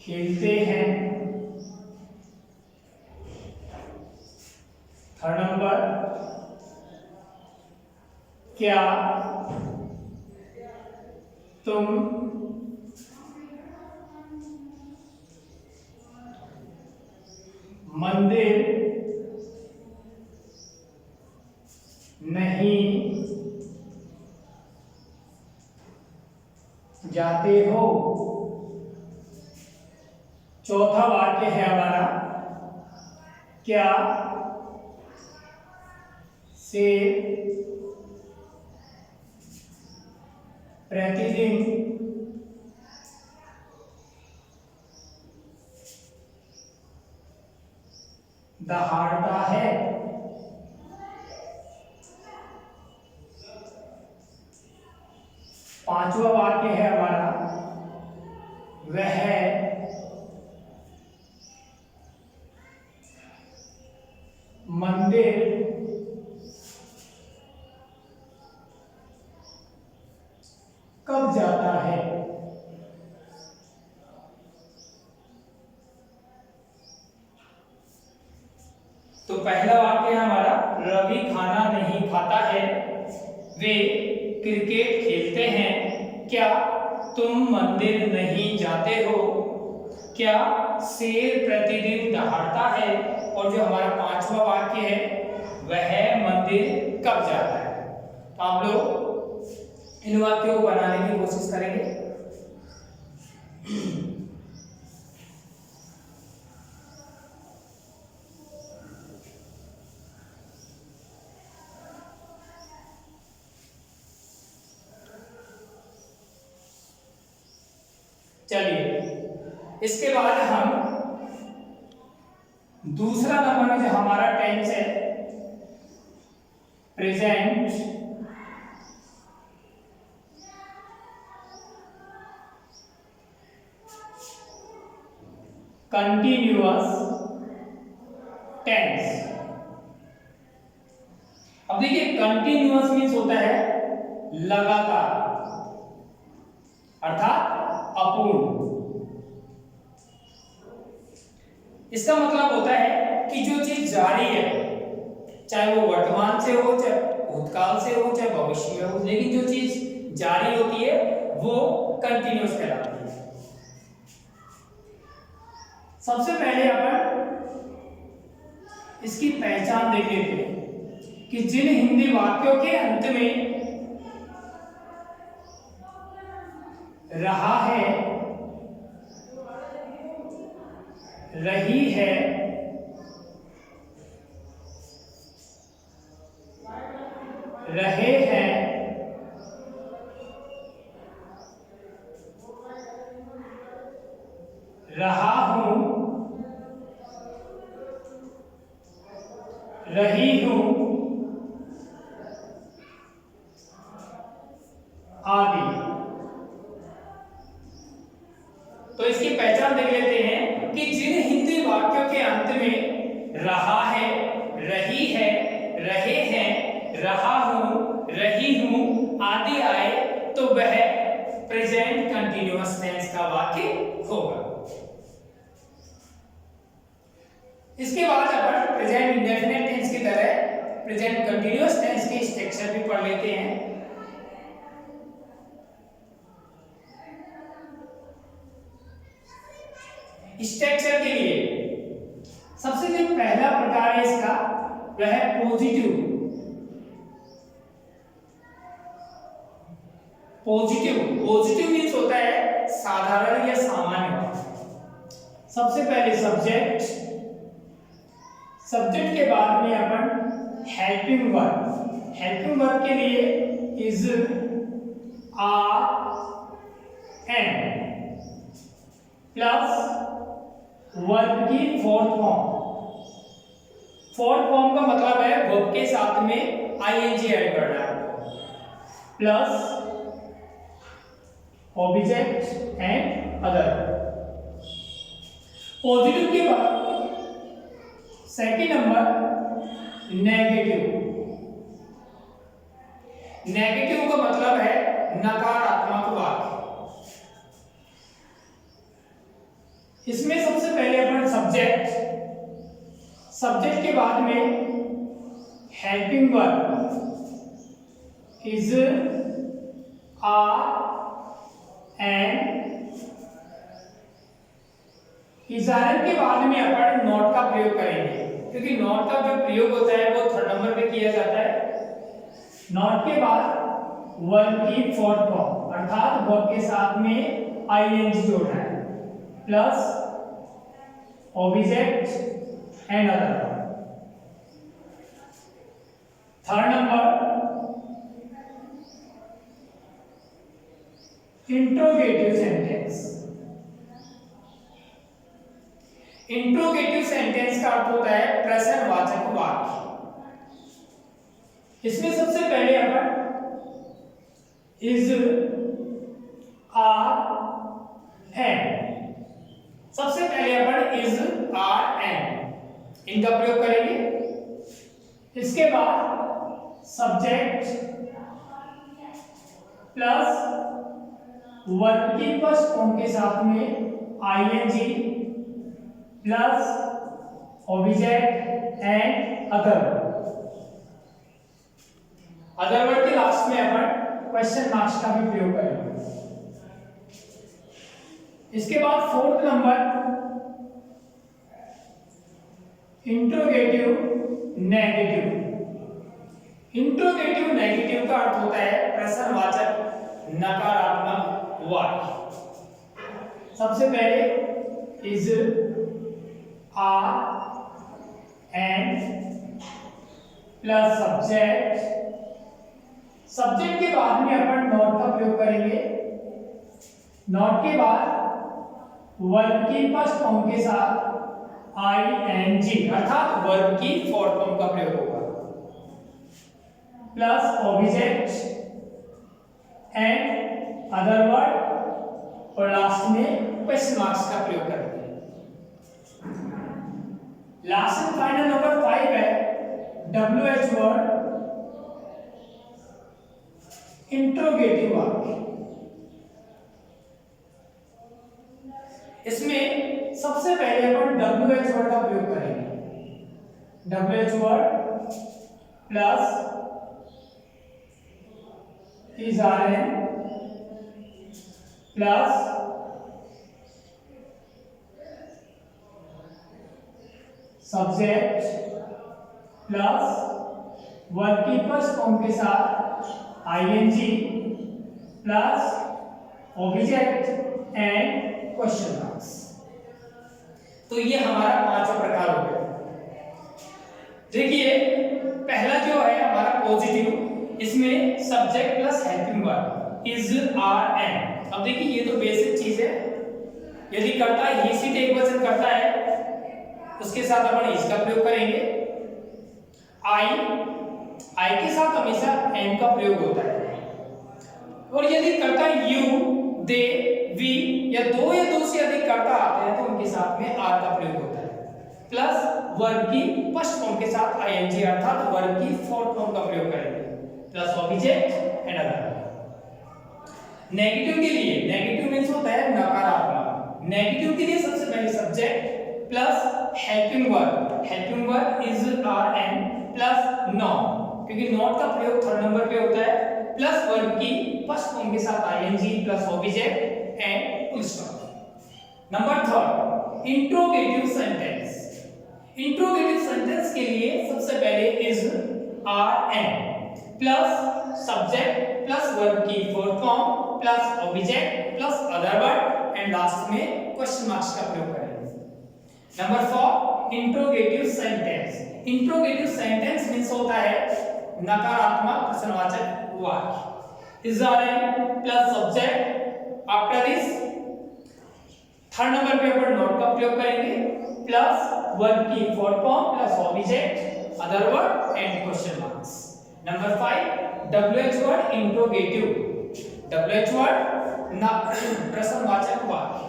[SPEAKER 1] खेलते हैं। थर्ड नंबर, क्या तुम मंदिर नहीं जाते हो। चौथा वाक्य है हमारा, क्या से प्रतिदिन दहाड़ता है। पांचवा वाक्य है हमारा, वह मंदिर कब जाता है। तो पहला वाक्य है हमारा, रवि खाना नहीं खाता है, वे क्रिकेट खेलते हैं, क्या तुम मंदिर नहीं जाते हो, क्या शेर प्रतिदिन दहाड़ता है, और जो हमारा पांचवा वाक्य है, वह मंदिर कब जाता है। तो आप लोग इन वाक्यों को बनाने की कोशिश करेंगे। चलिए इसके बाद हम दूसरा नंबर में जो हमारा टेंस है present continuous tense, continuous means होता है लगातार, अर्थात अपूर्ण। इसका मतलब होता है कि जो चीज जारी है, चाहे वो वर्तमान से हो, चाहे भूतकाल से हो, चाहे भविष्य में हो, लेकिन जो चीज जारी होती है वो कंटिन्यूअस कहलाती है। सबसे पहले अपन इसकी पहचान देख लेते हैं कि जिन हिंदी वाक्यों के अंत में रहा है, रही है, रहे हैं, रहा हूं, रही हूं आदि। तो इसकी पहचान देख लेते हैं कि जिन हिंदी वाक्यों के अंत में रहा है, रही है, रहे हैं, रहा हूं, रही हूं आदि आए तो वह प्रेजेंट कंटिन्यूअस टेंस का वाक्य होगा। इसके बाद अपन प्रेजेंट इंडेफिनिट टेंस की तरह प्रेजेंट कंटिन्यूअस टेंस के स्ट्रक्चर भी पढ़ लेते हैं। स्ट्रक्चर के लिए सबसे जो पहला प्रकार है इसका वह है पॉजिटिव। पॉजिटिव मीन्स होता है साधारण या सामान्य। सबसे पहले सब्जेक्ट के बाद में अपन हेल्पिंग वर्ब के लिए is, are, and plus verb की फोर्थ फॉर्म का मतलब है वर्ब के साथ में आईएनजी ऐड करना है, plus object and other. Positive के बाद सेकंड नंबर नेगेटिव का मतलब है नकारात्मक वाक्य। इसमें सबसे पहले अपन सब्जेक्ट के बाद में helping verb is, are, and इजारत के बाद में अपन नॉट का प्रयोग करेंगे, क्योंकि नॉट का जो प्रयोग होता है वो थर्ड नंबर पे किया जाता है। नॉट के बाद वर्ब की फोर्थ फॉर्म अर्थात वर्ब के साथ में आईएनजी जोड़ना है, plus object and other. Third number interrogative sentence. Interrogative sentence का अर्थ होता है प्रश्नवाचक वाक्य। इसमें सबसे पहले अपन इज, आर, एंड। सबसे पहले अपन इज, आर, एंड इनका प्रयोग करेंगे। इसके बाद सब्जेक्ट प्लस वर्ब की फर्स्ट फॉर्म के साथ में ING plus object and other word के लास्ट में अपन क्वेश्चन मार्क्स का भी प्रयोग करेंगे। इसके बाद फोर्थ नंबर इंट्रोगेटिव नेगेटिव का अर्थ होता है प्रश्नवाचक नकारात्मक वाक्य। सबसे पहले is, are, and plus subject के बाद में अपन नॉट का प्रयोग करेंगे। नॉट के बाद वर्ब की फर्स्ट फॉर्म के साथ आईएनजी अर्थात वर्ब की फोर्थ फॉर्म का प्रयोग होगा, plus object and other word और लास्ट में क्वेश्चन मार्क्स का प्रयोग करेंगे। लास्ट एंड फाइनल नंबर 5 है WH वर्ड इंट्रोगेटिव वाक्य। इसमें सबसे पहले अपन WH वर्ड का प्रयोग करेंगे। WH word plus is RN plus subject plus verb की फर्स्ट फॉर्म के साथ ING plus object and question marks. तो ये हमारा पांचों प्रकार हो गया। देखिए पहला जो है हमारा पॉजिटिव, इसमें subject plus helping verb is are am. अब देखिए ये तो बेसिक चीज है, यदि करता है ही से एक वचन करता है उसके साथ अपन इसका प्रयोग करेंगे। आई के साथ हमेशा एन का प्रयोग होता है। और यदि करता है यू, दे, वी या दो से अधिक कर्ता आते हैं तो उनके साथ में आर का प्रयोग होता है। प्लस वर्ब की फर्स्ट फॉर्म के साथ आईएनजी अर्थात वर्ब की फोर्थ फॉर्म का प्रयोग करेंगे plus object and other. Negative के लिए, नेगेटिव मींस होता है नकारात्मक। नेगेटिव के लिए सबसे पहले subject plus helping verb is are am plus not, क्योंकि नॉट का प्रयोग थर्ड नंबर पे होता है, प्लस वर्ब की फर्स्ट फॉर्म के साथ ING plus object and full stop. Number third interrogative sentence. Interrogative sentence के लिए सबसे पहले is are am plus subject plus verb की fourth form plus object plus other word and last में क्वेश्चन मार्क्स का प्रयोग करेंगे। Number 4 interrogative sentence. Interrogative sentence means होता है नकारात्मक प्रश्नवाचक वाक्य। Is are am plus subject, after this third number पे अपन नॉट का प्रयोग करेंगे प्लस वर्ब की fourth form plus object other word and question marks. Number 5 WH word interrogative. WH word प्रश्नवाचक वाक्य।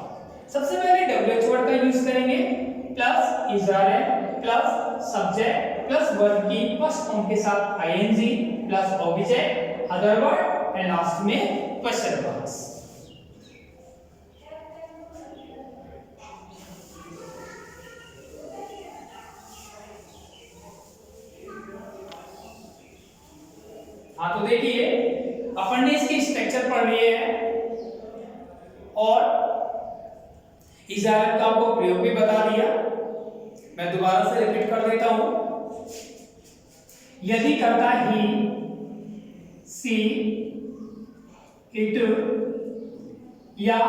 [SPEAKER 1] सबसे पहले WH वर्ड का यूज करेंगे plus is are am plus subject plus verb की फर्स्ट फॉर्म के साथ ING plus object other word and last में क्वेश्चन मार्क्स। हाँ तो देखिए अपन ने इसकी स्ट्रक्चर पढ़ लिए है और इजारत का आपको प्रयोग भी बता दिया। मैं दोबारा से रिपीट कर देता हूं। यदि करता ही, सी, इट या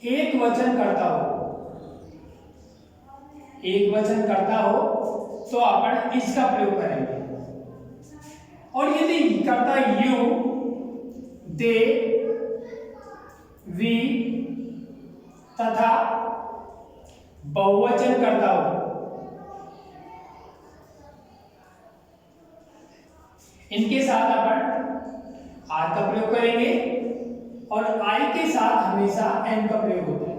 [SPEAKER 1] एक वचन करता हो तो अपन इसका प्रयोग करेंगे। और यदि करता यू, दे, वी तथा बहुवचन करता हो इनके साथ अपन आर का प्रयोग करेंगे और आई के साथ हमेशा एन का प्रयोग होता है।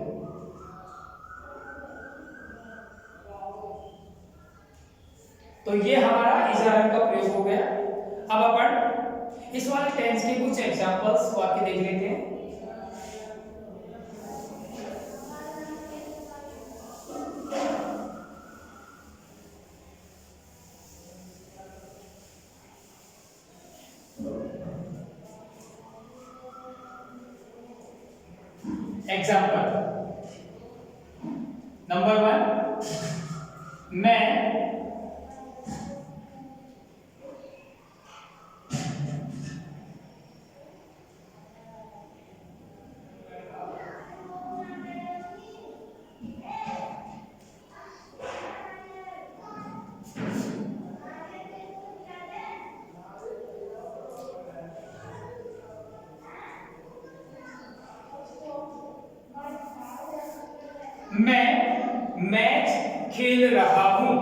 [SPEAKER 1] तो ये हमारा इजारत का प्रयोग हो गया। अब अपन इस वाले टेंस के कुछ एग्जांपल्स वाक्य देख लेते हैं। एग्जाम्पल नंबर 1, मैं मैच खेल रहा हूं।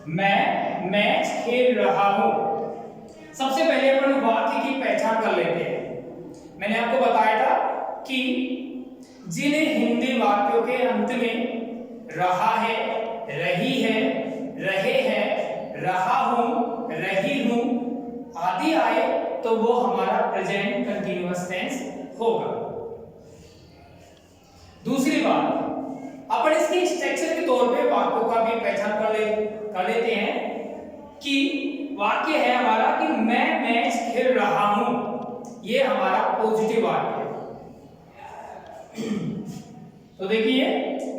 [SPEAKER 1] मैं मैच खेल रहा हूं। सबसे पहले अपन वाक्य की पहचान कर लेते हैं। मैंने आपको बताया था कि जिन्हें हिंदी वाक्यों के अंत में रहा है, रही है, रहे हैं, रहा हूं, रही हूं आदि आए तो वो हमारा प्रेजेंट कंटीन्यूअस टेंस होगा। दूसरी बात, अपन इसके स्ट्रक्चर के तौर पे वाक्यों का भी पहचान कर लेते हैं कि वाक्य है हमारा कि मैं मैच खेल रहा हूं, ये हमारा पॉजिटिव वाक्य है। तो देखिए,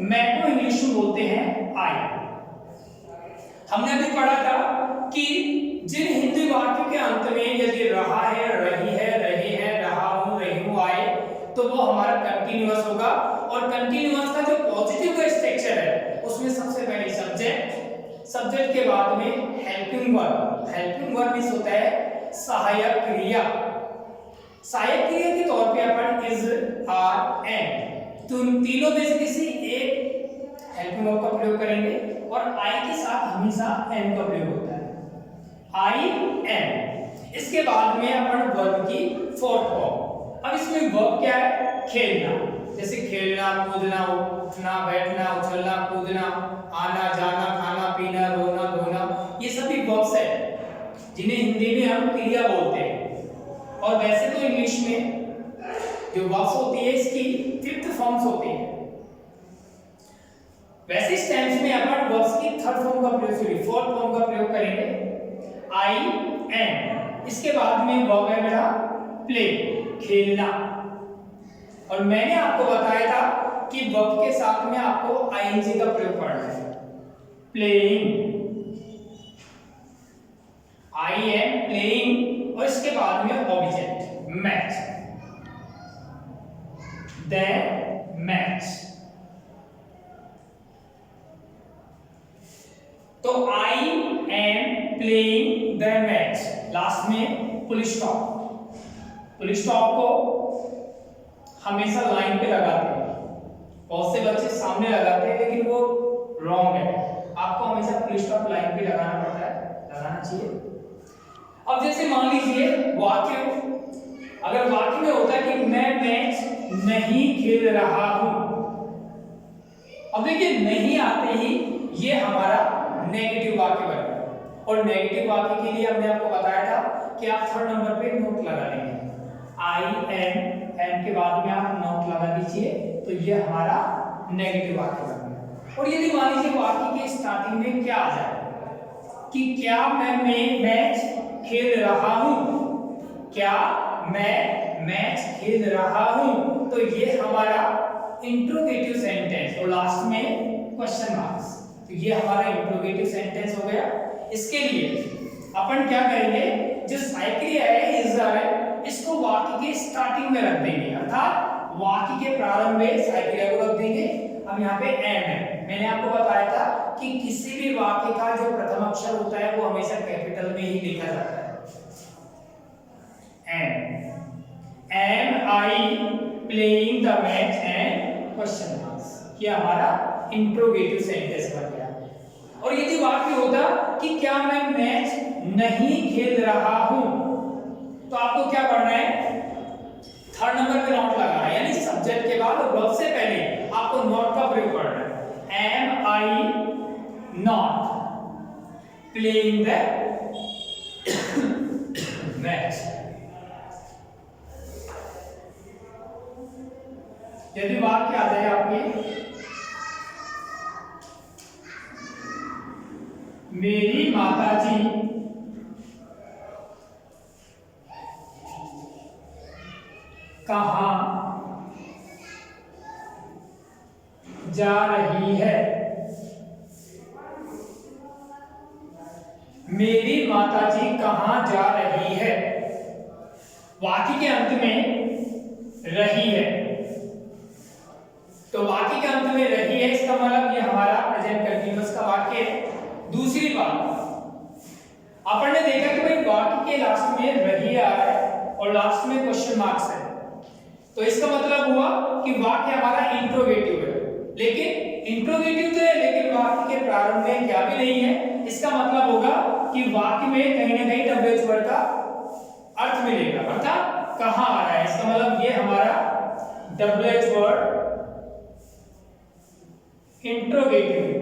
[SPEAKER 1] मैं को इंग्लिश में बोलते हैं आई। हमने अभी पढ़ा था कि जिन हिंदी वाक्यों के अंत में यदि रहा है, रही है, रहे हैं, रहा हूं, रही हूं आए, तो वो हमारा कंटीन्यूअस होगा। और कंटीन्यूअस का जो पॉजिटिव का स्ट्रक्चर है उसमें सबसे पहले सब्जेक्ट, सब्जेक्ट के बाद में helping verb. Helping verb means होता है सहायक क्रिया। सहायक क्रिया के तौर पे अपन इज, आर, एम, तो इन तीनों में से किसी एक हेल्पिंग वर्ब का प्रयोग करेंगे और आई के साथ हमेशा एम का प्रयोग होता है, आई एम। इसके बाद में अपन वर्ब की फोर्थ फॉर्म। अब इसमें वर्ब क्या है? खेलना, जैसे खेलना, कूदना, उठना, बैठना, उछलना, कूदना, आना जाना, खाना पीना, रोना धोना, ये सभी वर्ब्स है जिन्हें हिंदी में हम क्रिया बोलते हैं। और वैसे तो इंग्लिश में जो वर्ब्स होती है इसकी फिफ्थ फॉर्म्स होती है। वैसे इस टेंस में अपन वर्ब्स की थर्ड फॉर्म का प्रयोग, सॉरी फोर्थ फॉर्म का प्रयोग करेंगे, आई एम। इसके बाद में वर्ब है मेरा प्ले, खेलना। और मैंने आपको बताया था कि वर्ब के साथ में आपको आईएनजी का प्रयोग करना है, प्लेइंग, आई एम प्लेइंग। और इसके बाद में ऑब्जेक्ट मैच, द मैच। तो I am playing the match, last में फुल स्टॉप। फुल स्टॉप को हमेशा लाइन पे लगाते हैं, बहुत से बच्चे सामने लगाते हैं लेकिन वो रॉन्ग है। आपको हमेशा फुल स्टॉप लाइन पे लगाना पड़ता है, लगाना चाहिए। अब जैसे मान लीजिए वाक्य, अगर वाक्य में होता है कि मैं मैच नहीं खेल रहा हूं, अब देखिए नहीं आते ही ये हमारा नेगेटिव वाक्य बनेगा। और नेगेटिव वाक्य के लिए हमने आपको बताया था कि आप थर्ड नंबर पे नोट लगा लेंगे, आई एम के बाद में आप नोट लगा दीजिए, तो ये हमारा नेगेटिव वाक्य बन गया। और यदि मान लीजिए वाक्य के स्टार्टिंग में क्या आ जाए कि क्या मैं मैच खेल रहा हूं, क्या मैं मैच खेल रहा हूं, तो ये हमारा इंट्रोगेटिव सेंटेंस और लास्ट में क्वेश्चन मार्क्स, तो ये हमारा इंट्रोगेटिव सेंटेंस हो गया। इसके लिए अपन क्या करेंगे, जो सहायक क्रिया है इज है, इसको वाक्य के स्टार्टिंग में रख देंगे, अर्थात वाक्य के प्रारंभ में सहायक क्रिया को रख देंगे। अब यहाँ पे एम है, मैंने आपको बताया था कि किसी भी वाक्य का जो प्रथम अक्षर होता है वो हमेशा कैपिटल में ही लिखा जाता है, am I playing the match and question marks, ये हमारा इंट्रोगेटिव सेंटेंस बन गया। और यदि वाक्य होता कि क्या मैं मैच नहीं खेल रहा हूं, तो आपको क्या करना है, थर्ड नंबर पे नॉट लगाना है, यानी सब्जेक्ट के बाद और वर्ब से पहले आपको नॉट का प्रयोग करना है। Am I not playing the match. यदि वाक्य आ जाए आपके, मेरी माताजी कहां जा रही है, मेरी माताजी कहां जा रही है। वाक्य के अंत में रही है, तो वाक्य के अंत में रही है, इसका मतलब ये हमारा प्रेजेंट कंटीन्यूअस का वाक्य है। दूसरी बात, अपन ने देखा कि भाई वाक्य के लास्ट में रही आ रहा है और लास्ट में क्वेश्चन मार्क्स है, तो इसका मतलब हुआ कि वाक्य हमारा इंट्रोगेटिव है। लेकिन इंट्रोगेटिव तो है, लेकिन वाक्य के प्रारंभ में क्या भी नहीं है, इसका मतलब होगा कि वाक्य में कहीं ना कहीं डब्ल्यूएच वर्ड का अर्थ मिलेगा, अर्थात कहां आ रहा है, इसका मतलब ये हमारा डब्ल्यूएच वर्ड इंट्रोगेटिव,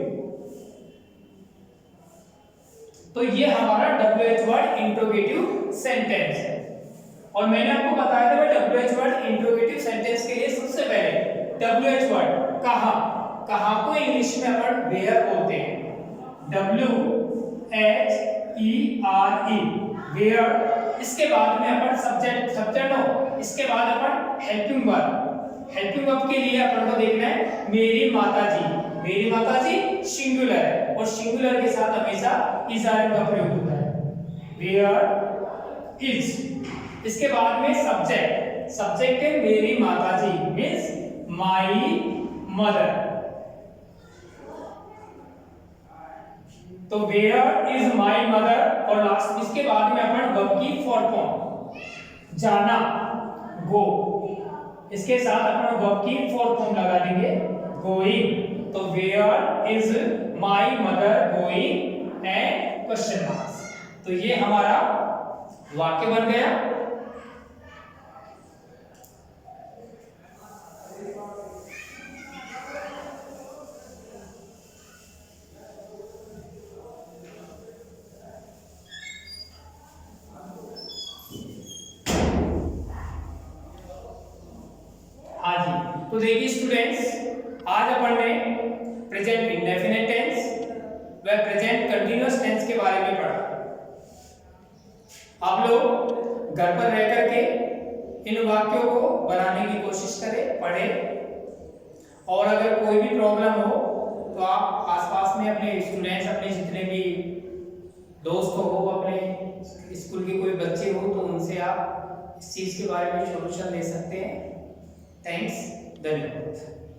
[SPEAKER 1] तो ये हमारा डब्ल्यूएच वर्ड इंट्रोगेटिव सेंटेंस है। और मैंने आपको बताया था WH वर्ड इंट्रोगेटिव सेंटेंस के लिए सबसे पहले WH वर्ड कहाँ, कहाँ को इंग्लिश में अपन वेयर बोलते हैं, WHERE वेयर। इसके बाद में अपन सब्जेक्ट हो, इसके बाद अपन हेल्पिंग वर्ब के लिए अपन को देखना है मेरी माताजी सिंगुलर है और सिंगुलर के साथ हमेशा इज आर का प्रयोग होता है, वेयर इज। इसके बाद में सब्जेक्ट है मेरी माताजी मींस माय मदर, तो वेयर इज माय मदर। और लास्ट इसके बाद में अपन वर्ब की फॉर्म जाना गो, इसके साथ अपन वर्ब की फॉर्म लगा देंगे गोइंग, तो where is my mother going and question mark. तो ये हमारा वाक्य बन गया। हाँ जी, तो देखिए स्टूडेंट्स, आज अपन ने प्रेजेंट इंडेफिनिट टेंस व प्रेजेंट कंटीन्यूअस टेंस के बारे में पढ़ा। आप लोग घर पर रह करके इन वाक्यों को बनाने की कोशिश करें, पढ़ें, और अगर कोई भी प्रॉब्लम हो तो आप आसपास में अपने स्टूडेंट्स, अपने जितने भी दोस्त हो, अपने स्कूल के कोई बच्चे हो, तो उनसे आप इस चीज के बारे में सॉल्यूशन ले सकते हैं। थैंक्स, धन्यवाद।